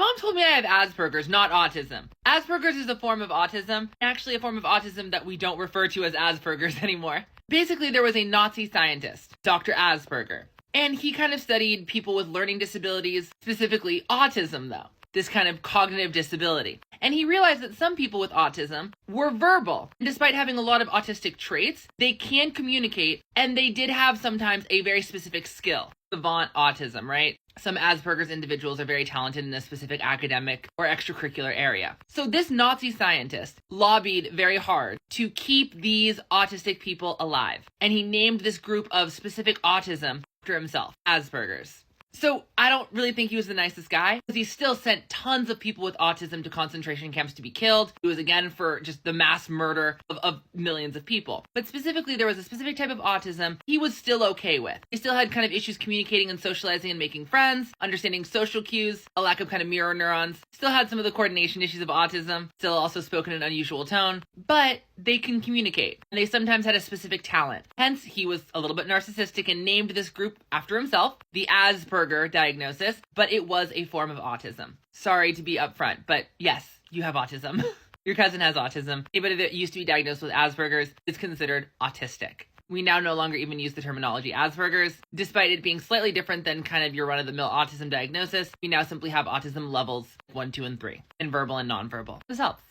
My mom told me I have Aspergers, not autism. Aspergers is a form of autism, actually a form of autism that we don't refer to as Aspergers anymore. Basically, there was a Nazi scientist, Dr. Asperger, and he kind of studied people with learning disabilities, specifically autism though, this kind of cognitive disability. And he realized that some people with autism were verbal. And despite having a lot of autistic traits, they can communicate, and they did have sometimes a very specific skill. Savant autism, right? Some Asperger's individuals are very talented in a specific academic or extracurricular area. So this Nazi scientist lobbied very hard to keep these autistic people alive. And he named this group of specific autism after himself, Aspergers. So I don't really think he was the nicest guy, because he still sent tons of people with autism to concentration camps to be killed. It was, again, for just the mass murder of millions of people. But specifically, there was a specific type of autism he was still okay with. He still had kind of issues communicating and socializing and making friends, understanding social cues, a lack of kind of mirror neurons. Still had some of the coordination issues of autism, still also spoke in an unusual tone, but they can communicate. And they sometimes had a specific talent. Hence, he was a little bit narcissistic and named this group after himself, the Aspergers diagnosis, but it was a form of autism. Sorry to be upfront, but yes, you have autism. Your cousin has autism. Anybody that used to be diagnosed with Asperger's is considered autistic. We now no longer even use the terminology Asperger's, despite it being slightly different than kind of your run-of-the-mill autism diagnosis. We now simply have autism levels 1, 2, and 3, in verbal and nonverbal. This helps.